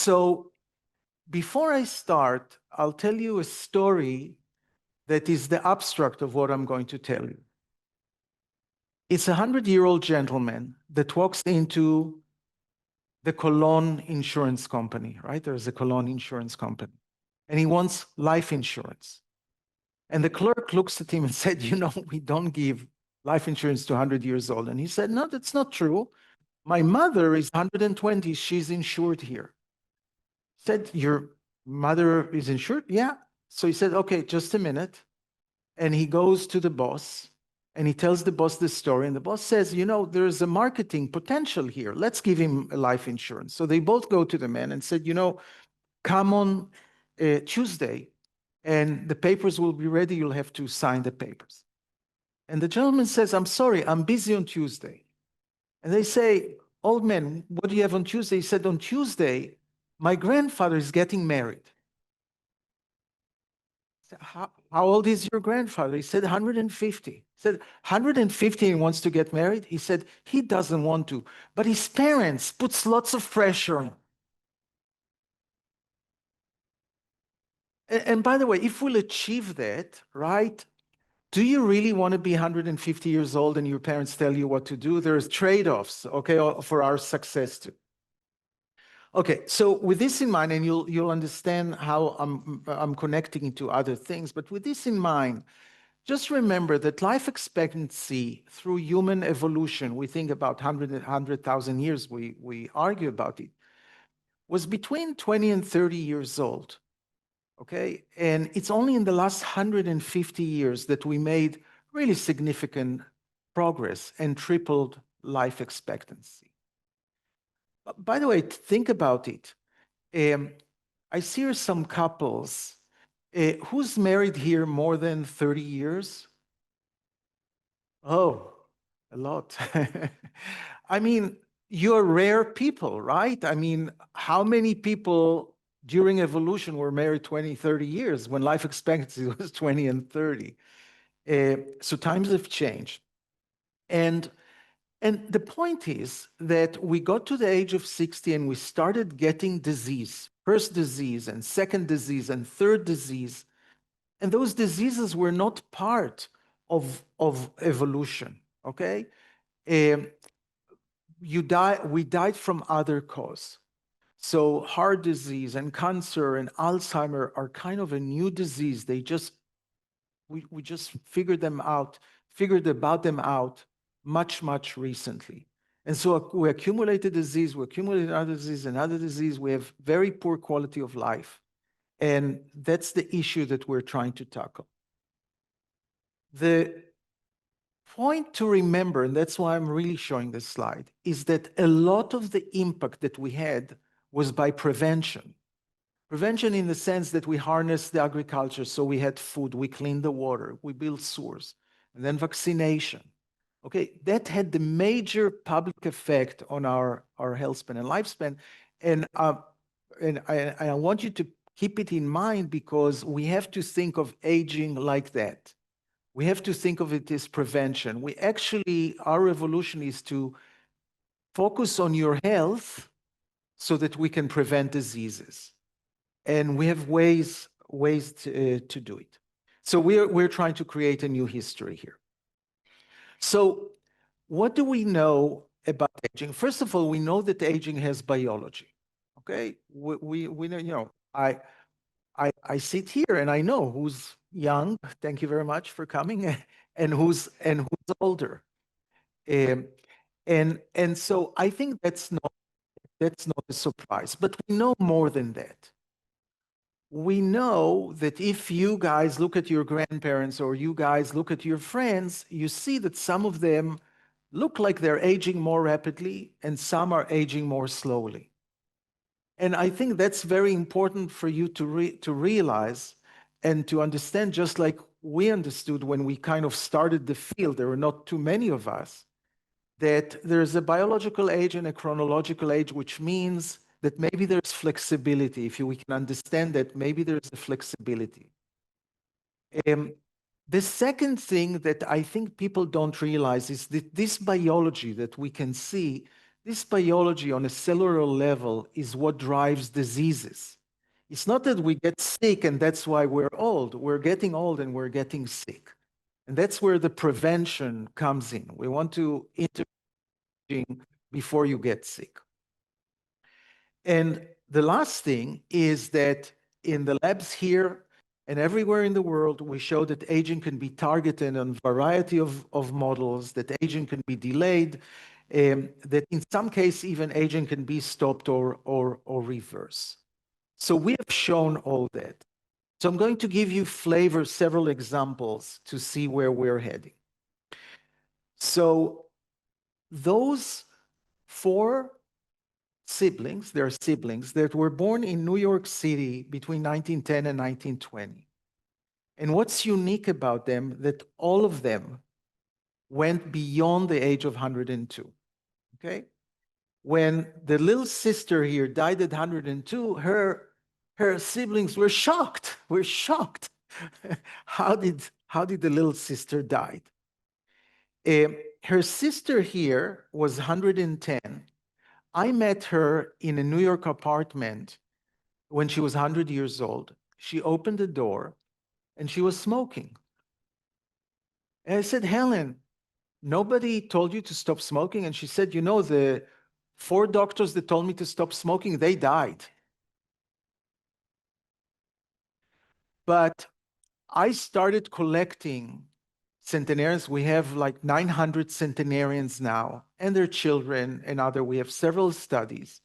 So before I start, I'll tell you a story that is the abstract of what I'm going to tell you. It's a 100-year-old gentleman that walks into the Cologne insurance company, right? There's a Cologne insurance company, and he wants life insurance. And the clerk looks at him and said, you know, we don't give life insurance to 100 years old. And he said, no, that's not true. My mother is 120. She's insured here. He said, your mother is insured? Yeah. So he said, okay, just a minute. And he goes to the boss and he tells the boss this story. And the boss says, you know, there's a marketing potential here. Let's give him a life insurance. So they both go to the man and said, you know, come on Tuesday and the papers will be ready. You'll have to sign the papers. And the gentleman says, I'm sorry, I'm busy on Tuesday. And they say, old man, what do you have on Tuesday? He said, on Tuesday, my grandfather is getting married. How old is your grandfather? He said 150. He said 150 and wants to get married. He said he doesn't want to, but his parents puts lots of pressure on him. And by the way, if we'll achieve that, right? Do you really want to be 150 years old and your parents tell you what to do? There's trade-offs, okay, for our success too. Okay, so with this in mind, and you'll understand how I'm connecting to other things, but with this in mind, just remember that life expectancy through human evolution, we think about 100,000 years, we argue about it, was between 20 and 30 years old, okay? And it's only in the last 150 years that we made really significant progress and tripled life expectancy. By the way, think about it. I see here some couples. Who's married here more than 30 years? Oh, a lot. I mean, you're rare people, right? I mean, how many people during evolution were married 20, 30 years when life expectancy was 20 and 30? So times have changed. And the point is that we got to the age of 60 and we started getting disease, first disease and second disease and third disease. And those diseases were not part of evolution, okay? We died from other cause. So heart disease and cancer and Alzheimer are kind of a new disease. We just figured about them out much recently. And so we accumulated disease, we accumulated other disease and other disease. We have very poor quality of life. And that's the issue that we're trying to tackle. The point to remember, and that's why I'm really showing this slide, is that a lot of the impact that we had was by prevention. Prevention in the sense that we harnessed the agriculture, so we had food, we cleaned the water, we built sewers, and then vaccination. Okay, that had the major public effect on our health span and lifespan. And I want you to keep it in mind because we have to think of aging like that. We have to think of it as prevention. Our revolution is to focus on your health so that we can prevent diseases. And we have ways to do it. So we're trying to create a new history here. So what do we know about aging? First of all, we know that aging has biology. Okay, we know, you know, I sit here and I know who's young. Thank you very much for coming, and who's older. And so I think that's not a surprise. But we know more than that. We know that if you guys look at your grandparents or you guys look at your friends, you see that some of them look like they're aging more rapidly and some are aging more slowly. And I think that's very important for you to realize and to understand, just like we understood when we kind of started the field, there were not too many of us, that there's a biological age and a chronological age, which means that maybe there's flexibility. If we can understand that, maybe there's a flexibility. The second thing that I think people don't realize is that this biology that we can see This biology on a cellular level is what drives diseases. It's not that we get sick and that's why we're old. We're getting old and we're getting sick. And that's where the prevention comes in. We want to intervene before you get sick. And the last thing is that in the labs here and everywhere in the world, we show that aging can be targeted on a variety of models, that aging can be delayed, that in some cases, even aging can be stopped or reversed. So we have shown all that. So I'm going to give you several examples to see where we're heading. So those 4 siblings, they're siblings that were born in New York City between 1910 and 1920. And what's unique about them, that all of them went beyond the age of 102, okay? When the little sister here died at 102, her siblings were shocked. How did the little sister die? Her sister here was 110. I met her in a New York apartment when she was 100 years old. She opened the door and she was smoking. And I said, Helen, nobody told you to stop smoking? And she said, you know, the 4 doctors that told me to stop smoking, they died. But I started collecting centenarians. We have like 900 centenarians now and their children and other. We have several studies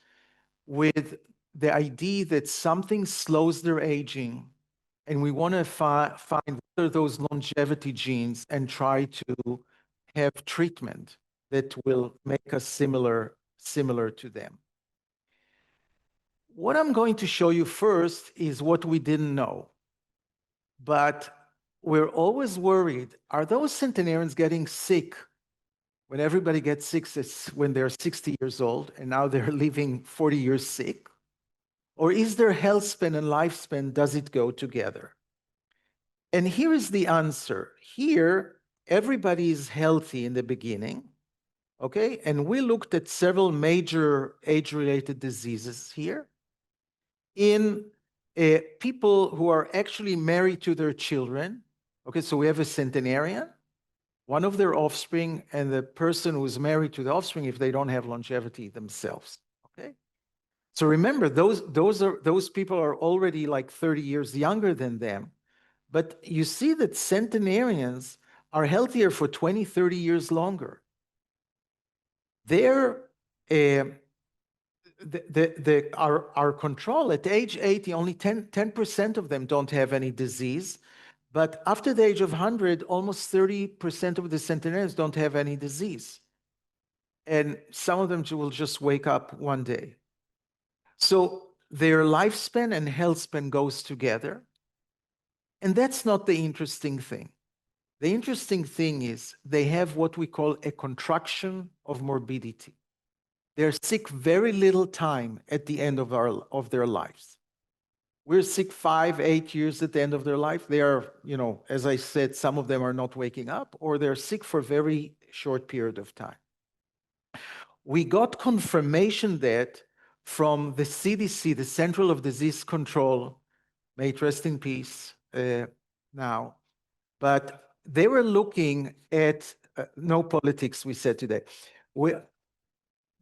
with the idea that something slows their aging, and we want to find what are those longevity genes and try to have treatment that will make us similar to them. What I'm going to show you first is what we didn't know. But we're always worried, are those centenarians getting sick when everybody gets sick when they're 60 years old and now they're living 40 years sick? Or is their health span and lifespan, does it go together? And here is the answer. Here, everybody is healthy in the beginning, okay? And we looked at several major age-related diseases here in people who are actually married to their children. Okay, so we have a centenarian, one of their offspring, and the person who is married to the offspring if they don't have longevity themselves. Okay, so remember, those people are already like 30 years younger than them, but you see that centenarians are healthier for 20, 30 years longer. They're our control at age 80, only 10% of them don't have any disease. But after the age of 100, almost 30% of the centenarians don't have any disease. And some of them will just wake up one day. So their lifespan and health span goes together. And that's not the interesting thing. The interesting thing is they have what we call a contraction of morbidity. They're sick very little time at the end of their lives. We're sick 5, 8 years at the end of their life. They are, you know, as I said, some of them are not waking up, or they're sick for a very short period of time. We got confirmation that from the CDC, the Central of Disease Control, may it rest in peace now, but they were looking at, no politics, we said today.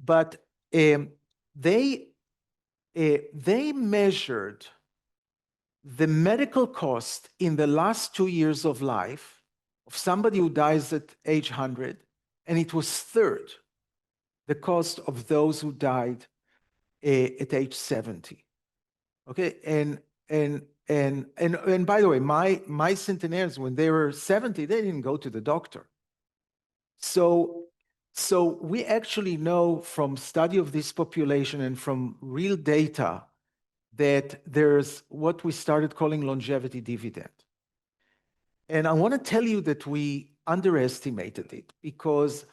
But they measured the medical cost in the last 2 years of life of somebody who dies at age 100, and it was third the cost of those who died at age 70. Okay, and by the way, my centenarians, when they were 70, they didn't go to the doctor. So we actually know from study of this population and from real data that there's what we started calling longevity dividend. And I want to tell you that we underestimated it, because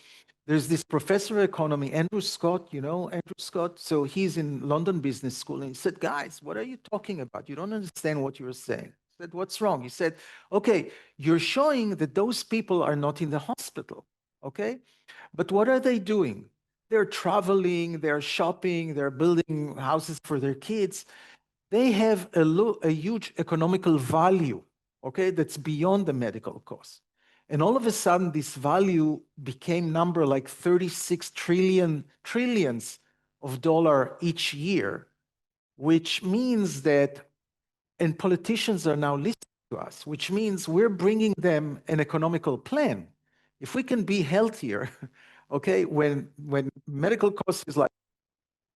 there's this professor of economy, Andrew Scott, you know Andrew Scott? So he's in London Business School, and he said, guys, what are you talking about? You don't understand what you're saying. I said, what's wrong? He said, okay, you're showing that those people are not in the hospital, okay? But what are they doing? They're traveling, they're shopping, they're building houses for their kids. They have a huge economical value, okay, that's beyond the medical cost. And all of a sudden, this value became number like 36 trillions of dollar each year, which means that, and politicians are now listening to us, which means we're bringing them an economical plan. If we can be healthier, okay, when medical costs is like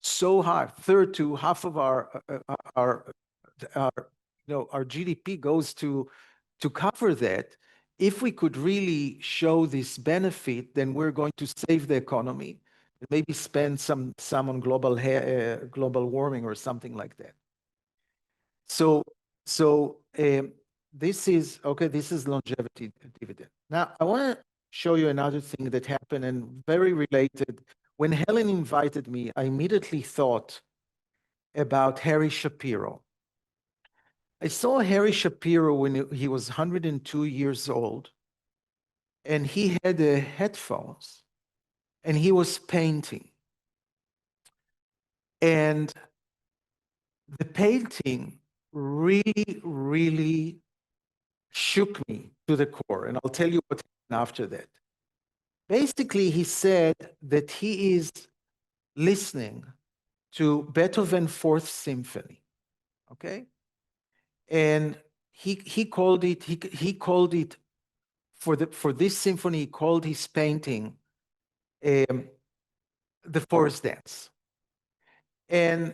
so high, third to half of our our GDP goes to cover that. If we could really show this benefit, then we're going to save the economy, maybe spend some on global warming or something like that. So this is okay. This is longevity dividend. Now I want to show you another thing that happened and very related. When Helen invited me, I immediately thought about Harry Shapiro. I saw Harry Shapiro when he was 102 years old, and he had headphones, and he was painting. And the painting really, really shook me to the core. And I'll tell you what happened after that. Basically, he said that he is listening to Beethoven's Fourth Symphony, okay? And he called it for this symphony, he called his painting the Forest Dance. And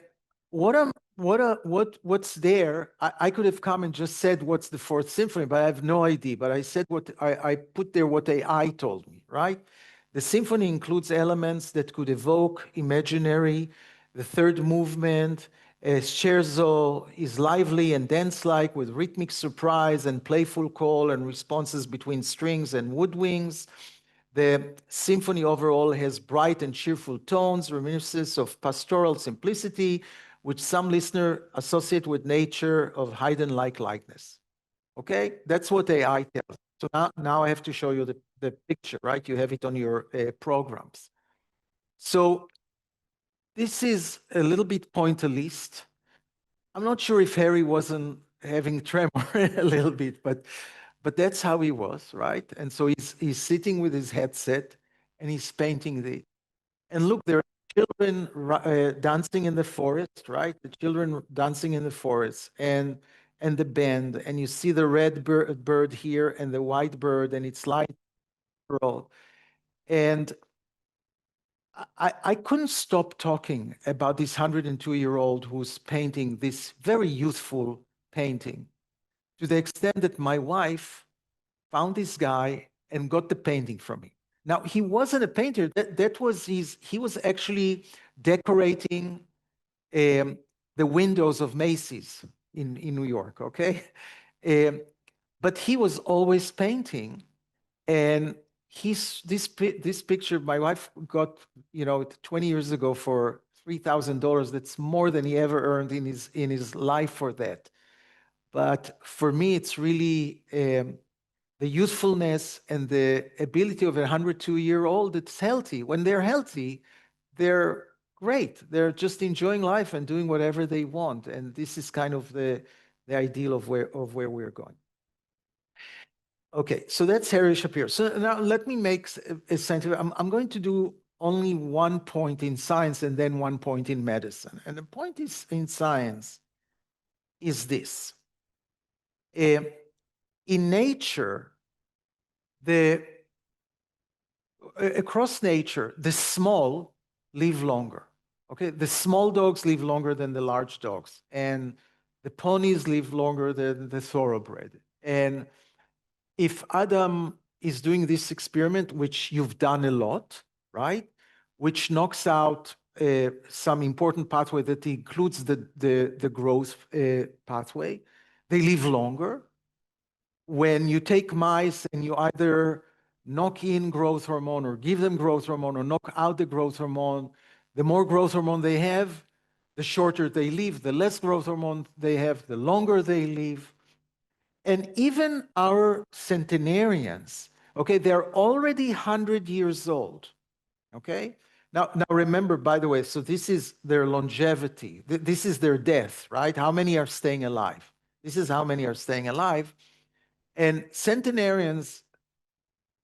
what's there, I could have come and just said what's the Fourth Symphony, but I have no idea. But I said what I put there what AI told me, right? The symphony includes elements that could evoke imaginary. The third movement, scherzo, is lively and dance-like with rhythmic surprise and playful call and responses between strings and woodwinds. The symphony overall has bright and cheerful tones, reminiscences of pastoral simplicity, which some listeners associate with nature of Haydn-like likeness. Okay, that's what AI tells. So now I have to show you the picture, right? You have it on your programs. So this is a little bit pointillist. I'm not sure if Harry wasn't having tremor a little bit, but that's how he was, right? And so he's sitting with his headset and he's painting the. And look, there are children dancing in the forest, right? The children dancing in the forest and the band, and you see the red bird here and the white bird, and it's light roll. And I couldn't stop talking about this 102-year-old who's painting this very youthful painting, to the extent that my wife found this guy and got the painting from me. Now, he wasn't a painter. That was he was actually decorating the windows of Macy's in New York, okay? But he was always painting. And this picture my wife got 20 years ago for $3,000. That's more than he ever earned in his life for that. But for me, it's really the youthfulness and the ability of a 102-year-old that's healthy. When they're healthy, they're great. They're just enjoying life and doing whatever they want. And this is kind of the ideal of where we're going. Okay, so that's Harry Shapiro. So now let me make a scientific. I'm going to do only one point in science and then one point in medicine. And the point is in science is this. In nature, across nature, the small live longer. Okay, the small dogs live longer than the large dogs, and the ponies live longer than the thoroughbred. And if Adam is doing this experiment, which you've done a lot, right, which knocks out some important pathway that includes the growth pathway, they live longer. When you take mice and you either knock in growth hormone or give them growth hormone or knock out the growth hormone, the more growth hormone they have, the shorter they live. The less growth hormone they have, the longer they live. And even our centenarians, okay, they're already 100 years old, okay? Now remember, by the way, so this is their longevity. This is their death, right? How many are staying alive? This is how many are staying alive. And centenarians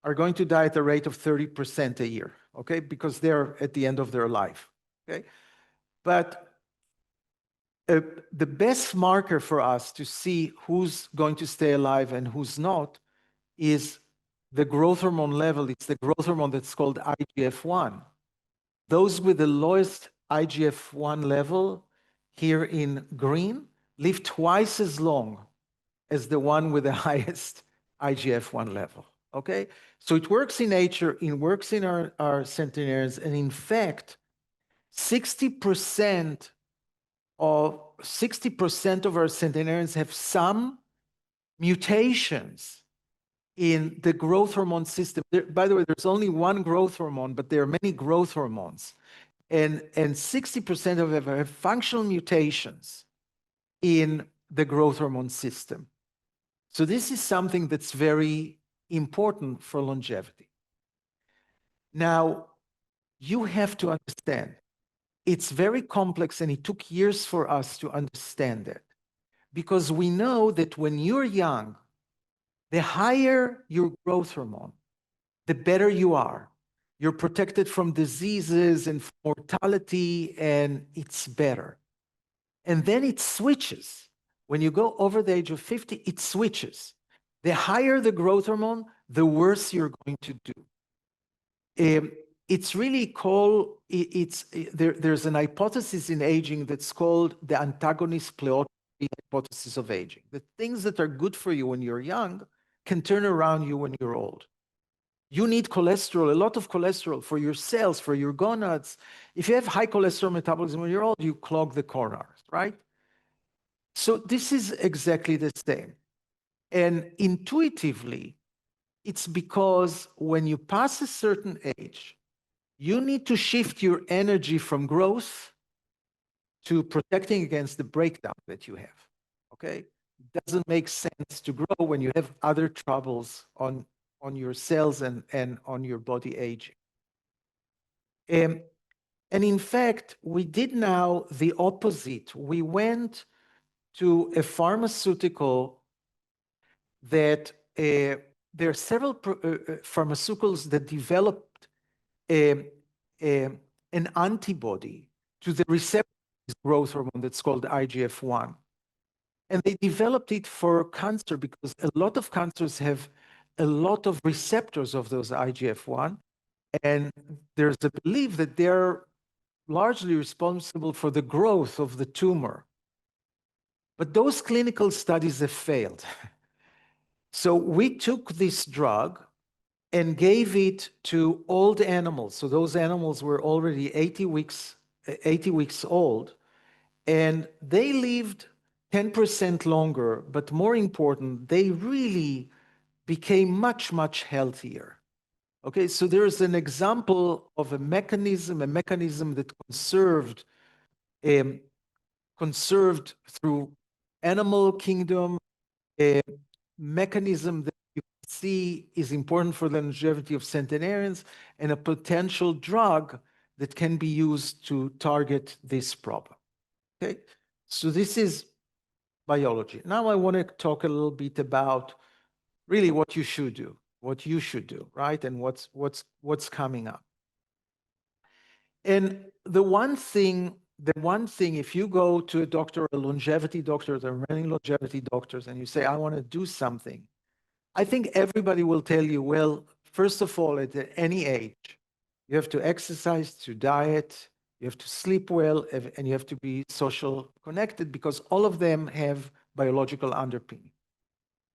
are going to die at a rate of 30% a year, okay? Because they're at the end of their life, okay? But the best marker for us to see who's going to stay alive and who's not is the growth hormone level. It's the growth hormone that's called IGF-1. Those with the lowest IGF-1 level here in green live twice as long as the one with the highest IGF-1 level, okay? So it works in nature, it works in our centenarians, and in fact, 60% of our centenarians have some mutations in the growth hormone system. By the way, there's only one growth hormone, but there are many growth hormones. And 60% of them have functional mutations in the growth hormone system. So this is something that's very important for longevity. Now, you have to understand, it's very complex and it took years for us to understand it. Because we know that when you're young, the higher your growth hormone, the better you are. You're protected from diseases and mortality, and it's better. And then it switches. When you go over the age of 50, it switches. The higher the growth hormone, the worse you're going to do. It's really called, there's an hypothesis in aging that's called the antagonist pleotropy hypothesis of aging. The things that are good for you when you're young can turn around you when you're old. You need cholesterol, a lot of cholesterol for your cells, for your gonads. If you have high cholesterol metabolism when you're old, you clog the coronaries, right? So this is exactly the same. And intuitively, it's because when you pass a certain age, you need to shift your energy from growth to protecting against the breakdown that you have, okay? It doesn't make sense to grow when you have other troubles on your cells and on your body aging. And in fact, we did now the opposite. We went to a pharmaceutical that there are several pharmaceuticals that developed an antibody to the receptor growth hormone that's called IGF-1. And they developed it for cancer because a lot of cancers have a lot of receptors of those IGF-1. And there's a belief that they're largely responsible for the growth of the tumor. But those clinical studies have failed. So we took this drug and gave it to old animals. So those animals were already 80 weeks old, and they lived 10% longer, but more important, they really became much, much healthier. Okay, so there's an example of a mechanism that conserved through animal kingdom, a mechanism that you can see is important for the longevity of centenarians, and a potential drug that can be used to target this problem. Okay, so this is biology. Now I want to talk a little bit about really what you should do, right? And what's coming up. And the one thing, if you go to a doctor, a longevity doctor, there are many longevity doctors, and you say, I want to do something, I think everybody will tell you, well, first of all, at any age, you have to exercise, to diet, you have to sleep well, and you have to be social connected, because all of them have biological underpinning.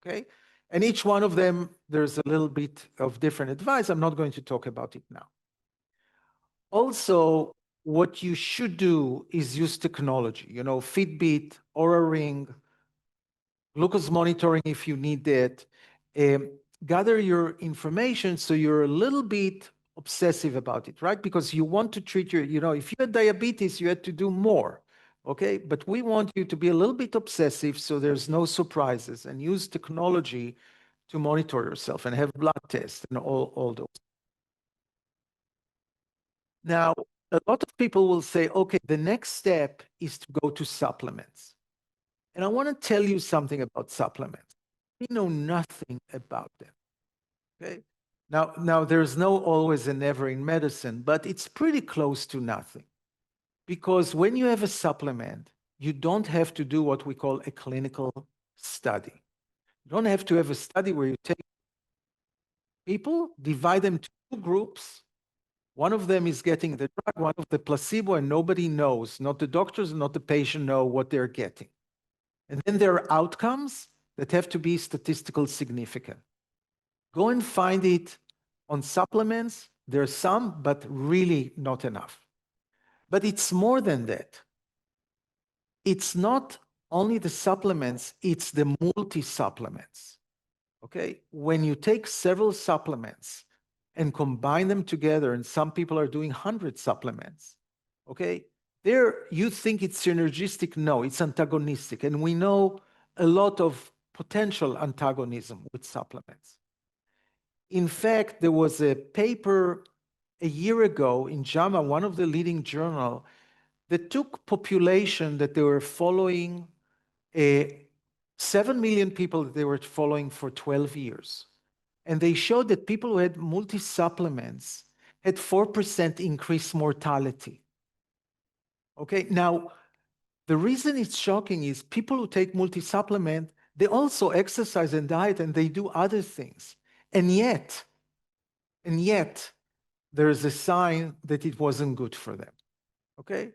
Okay? And each one of them, there's a little bit of different advice. I'm not going to talk about it now. Also, what you should do is use technology, Fitbit, Oura Ring, glucose monitoring if you need that. Gather your information so you're a little bit obsessive about it, right? Because you want to treat if you had diabetes, you had to do more, okay? But we want you to be a little bit obsessive so there's no surprises, and use technology to monitor yourself and have blood tests and all those. Now, a lot of people will say, okay, the next step is to go to supplements. And I want to tell you something about supplements. We know nothing about them. Okay. Now there's no always and never in medicine, but it's pretty close to nothing. Because when you have a supplement, you don't have to do what we call a clinical study. You don't have to have a study where you take people, divide them to two groups. One of them is getting the drug, one of the placebo, and nobody knows, not the doctors, not the patient know what they're getting. And then there are outcomes that have to be statistical significant. Go and find it on supplements. There's some, but really not enough. But it's more than that. It's not only the supplements, it's the multi-supplements. Okay? When you take several supplements and combine them together, and some people are doing 100 supplements, okay? There, you think it's synergistic. No, it's antagonistic. And we know a lot of potential antagonism with supplements. In fact, there was a paper a year ago in JAMA, one of the leading journals, that took population that they were following, 7 million people that they were following for 12 years. And they showed that people who had multi-supplements had 4% increased mortality. Okay, now, the reason it's shocking is people who take multi-supplement, they also exercise and diet and they do other things. And yet, there is a sign that it wasn't good for them. Okay?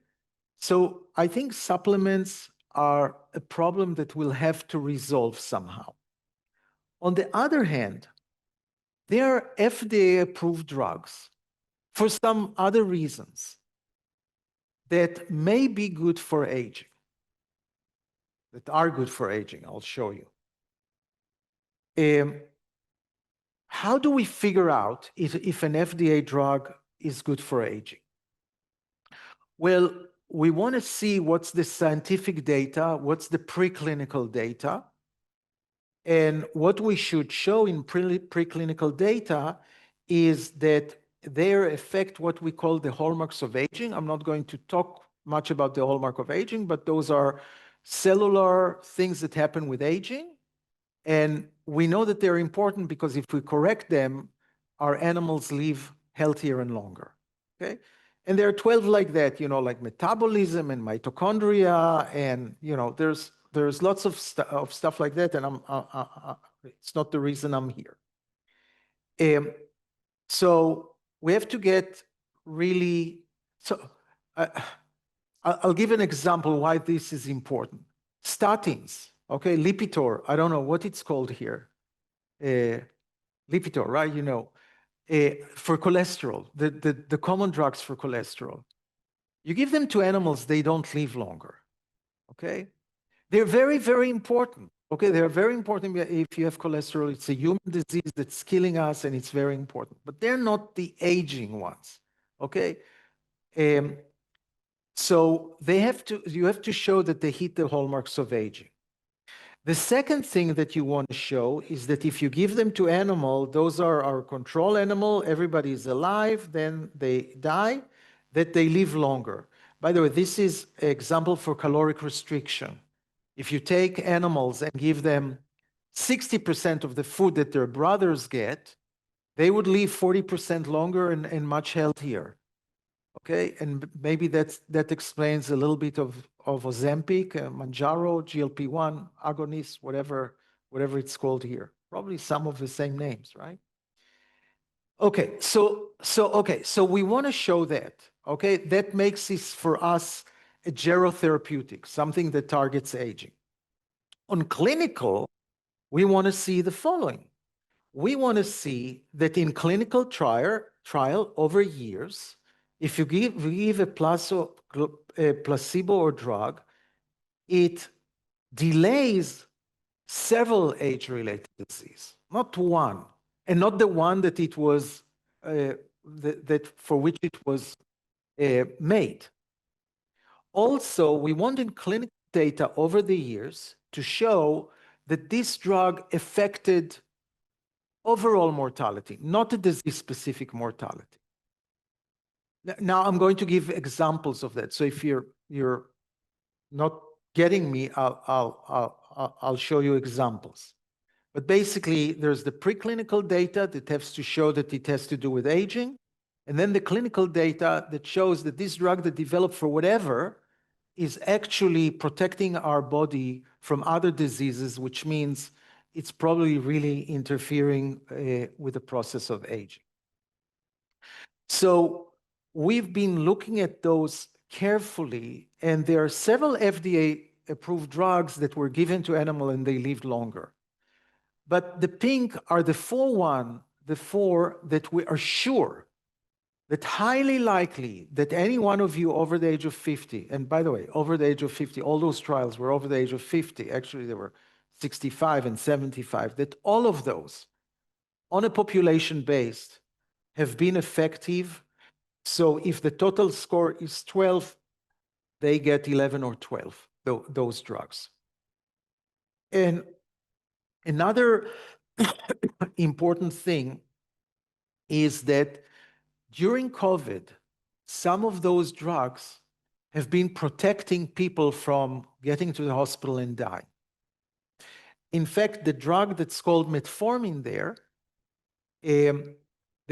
So I think supplements are a problem that we'll have to resolve somehow. On the other hand, there are FDA-approved drugs for some other reasons that may be good for aging, that are good for aging. I'll show you. How do we figure out if an FDA drug is good for aging? Well, we want to see what's the scientific data, what's the preclinical data, and what we should show in preclinical data is that they affect what we call the hallmarks of aging. I'm not going to talk much about the hallmark of aging, but those are cellular things that happen with aging. And we know that they're important because if we correct them, our animals live healthier and longer. Okay? And there are 12 like that, like metabolism and mitochondria, and there's lots of stuff like that, and it's not the reason I'm here. So we have to get really. So I'll give an example why this is important. Statins, okay, Lipitor. I don't know what it's called here. Lipitor, right? For cholesterol, the common drugs for cholesterol. You give them to animals, they don't live longer. Okay? They're very, very important. Okay, they're very important if you have cholesterol. It's a human disease that's killing us, and it's very important. But they're not the aging ones. Okay? So you have to show that they hit the hallmarks of aging. The second thing that you want to show is that if you give them to animal, those are our control animal, everybody is alive, then they die, that they live longer. By the way, this is an example for caloric restriction. If you take animals and give them 60% of the food that their brothers get, they would live 40% longer and much healthier. Okay, and maybe that explains a little bit of Ozempic, Manjaro, GLP-1 agonist, whatever it's called here. Probably some of the same names, right? Okay, so we want to show that. Okay, that makes this for us a gerotherapeutic, something that targets aging. On clinical, we want to see the following. We want to see that in clinical trial over years, if you give a placebo or drug, it delays several age-related disease, not one, and not the one that it was that for which it was made. Also, we want in clinical data over the years to show that this drug affected overall mortality, not a disease-specific mortality. Now I'm going to give examples of that. So if you're not getting me, I'll show you examples. But basically, there's the preclinical data that has to show that it has to do with aging, and then the clinical data that shows that this drug that developed for whatever is actually protecting our body from other diseases, which means it's probably really interfering with the process of aging. So we've been looking at those carefully, and there are several FDA-approved drugs that were given to animals and they lived longer. But the pink are the four that we are sure that highly likely that any one of you over the age of 50, and by the way, over the age of 50, all those trials were over the age of 50. Actually, they were 65 and 75, that all of those on a population based have been effective. So if the total score is 12, they get 11 or 12, those drugs. And another important thing is that during COVID, some of those drugs have been protecting people from getting to the hospital and dying. In fact, the drug that's called metformin there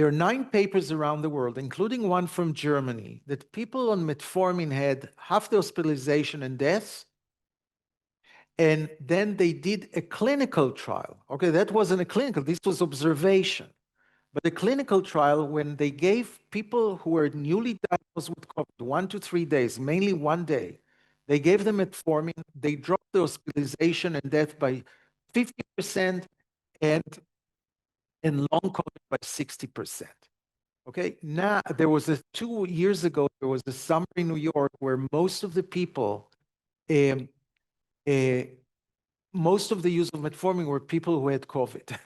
are 9 papers around the world, including one from Germany, that people on metformin had half the hospitalization and deaths. And then they did a clinical trial. Okay, that wasn't a clinical, this was observation. But a clinical trial, when they gave people who were newly diagnosed with COVID 1 to 3 days, mainly 1 day, they gave them metformin, they dropped the hospitalization and death by 50% and long COVID by 60%. Okay, now there was 2 years ago, there was a summer in New York where most of the people, most of the use of metformin were people who had COVID.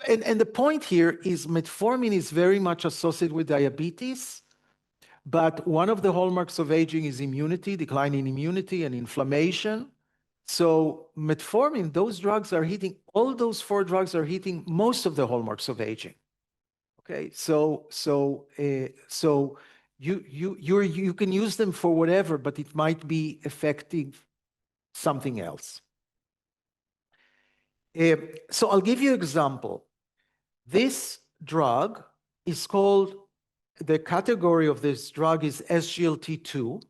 And the point here is metformin is very much associated with diabetes, but one of the hallmarks of aging is immunity, decline in immunity and inflammation. So metformin, those drugs are hitting, all those 4 drugs are hitting most of the hallmarks of aging. Okay, so you can use them for whatever, but it might be effective something else. So I'll give you an example. This drug is called, the category of this drug is SGLT2.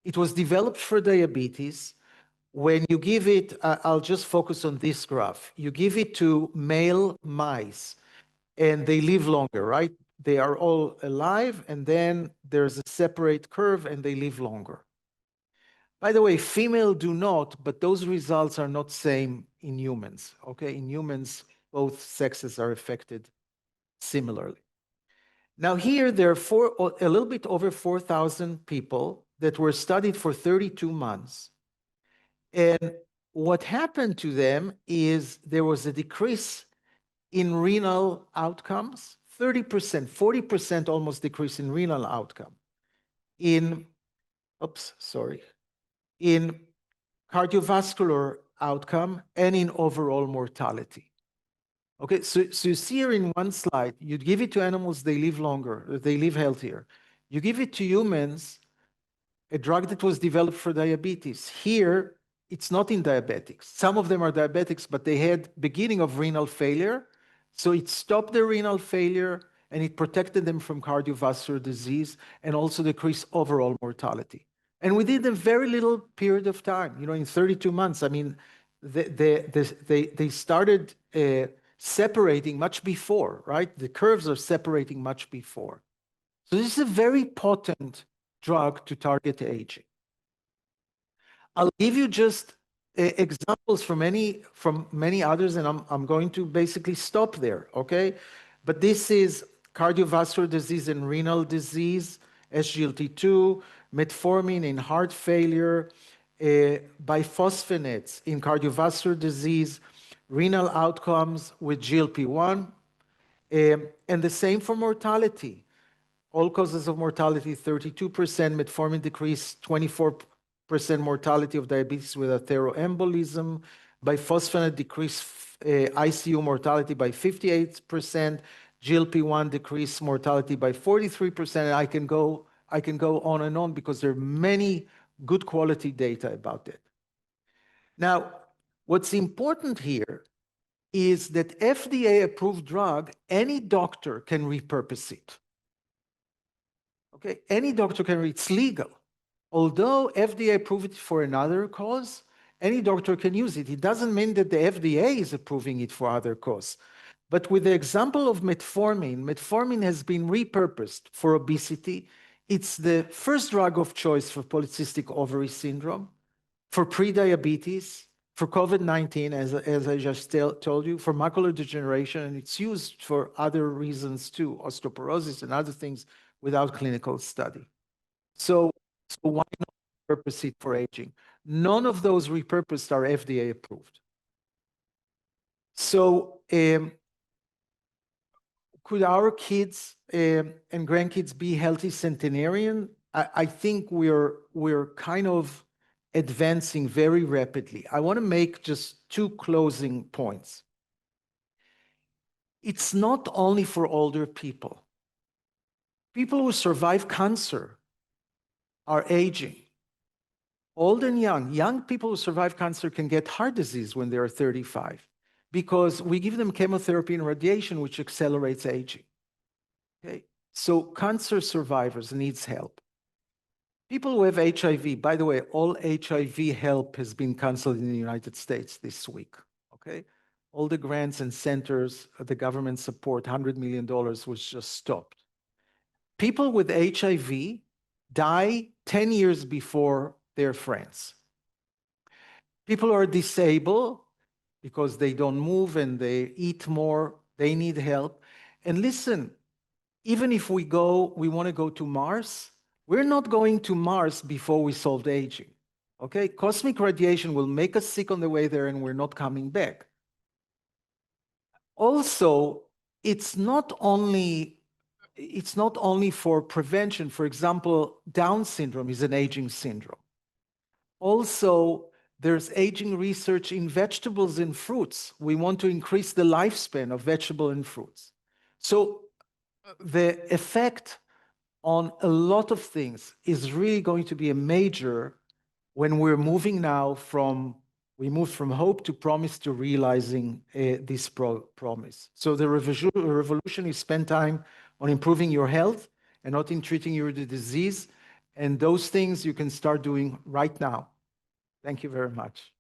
It was developed for diabetes. When you give it, I'll just focus on this graph. You give it to male mice and they live longer, right? They are all alive, and then there's a separate curve and they live longer. By the way, female do not, but those results are not same in humans, okay? In humans, both sexes are affected similarly. Now here, there are a little bit over 4,000 people that were studied for 32 months. And what happened to them is there was a decrease in renal outcomes, 30%, 40% almost decrease in renal outcome. In cardiovascular outcome and in overall mortality. Okay, so you see here in one slide, you give it to animals, they live longer, they live healthier. You give it to humans, a drug that was developed for diabetes. Here, it's not in diabetics. Some of them are diabetics, but they had beginning of renal failure. So it stopped the renal failure and it protected them from cardiovascular disease and also decreased overall mortality. And we did a very little period of time, you know, in 32 months. I mean, they started separating much before, right? The curves are separating much before. So this is a very potent drug to target aging. I'll give you just examples from many others, and I'm going to basically stop there, okay? But this is cardiovascular disease and renal disease, SGLT2, metformin in heart failure, biphosphonates in cardiovascular disease, renal outcomes with GLP-1, and the same for mortality. All causes of mortality, 32%, metformin decrease, 24% mortality of diabetes with atherosclerosis, biphosphonate decrease ICU mortality by 58%, GLP-1 decreased mortality by 43%. I can go on and on because there are many good quality data about it. Now, what's important here is that FDA-approved drug, any doctor can repurpose it. Okay, any doctor can, it's legal. Although FDA approved it for another cause, any doctor can use it. It doesn't mean that the FDA is approving it for other cause. But with the example of metformin, metformin has been repurposed for obesity. It's the first drug of choice for polycystic ovary syndrome, for prediabetes, for COVID-19, as I just told you, for macular degeneration, and it's used for other reasons too, osteoporosis and other things without clinical study. So why not repurpose it for aging? None of those repurposed are FDA approved. So could our kids and grandkids be healthy centenarian? I think we're kind of advancing very rapidly. I want to make just two closing points. It's not only for older people. People who survive cancer are aging. Old and young people who survive cancer can get heart disease when they're 35 because we give them chemotherapy and radiation, which accelerates aging. Okay? So cancer survivors needs help. People who have HIV, by the way, all HIV help has been canceled in the United States this week. Okay? All the grants and centers, the government support, $100 million was just stopped. People with HIV die 10 years before their friends. People who are disabled because they don't move and they eat more, they need help. And listen, even if we want to go to Mars, we're not going to Mars before we solve aging. Okay? Cosmic radiation will make us sick on the way there and we're not coming back. Also, it's not only for prevention. For example, Down syndrome is an aging syndrome. Also, there's aging research in vegetables and fruits. We want to increase the lifespan of vegetable and fruits. So the effect on a lot of things is really going to be a major when we're moving now we moved from hope to promise to realizing this promise. So the revolution is spend time on improving your health and not in treating your disease. And those things you can start doing right now. Thank you very much.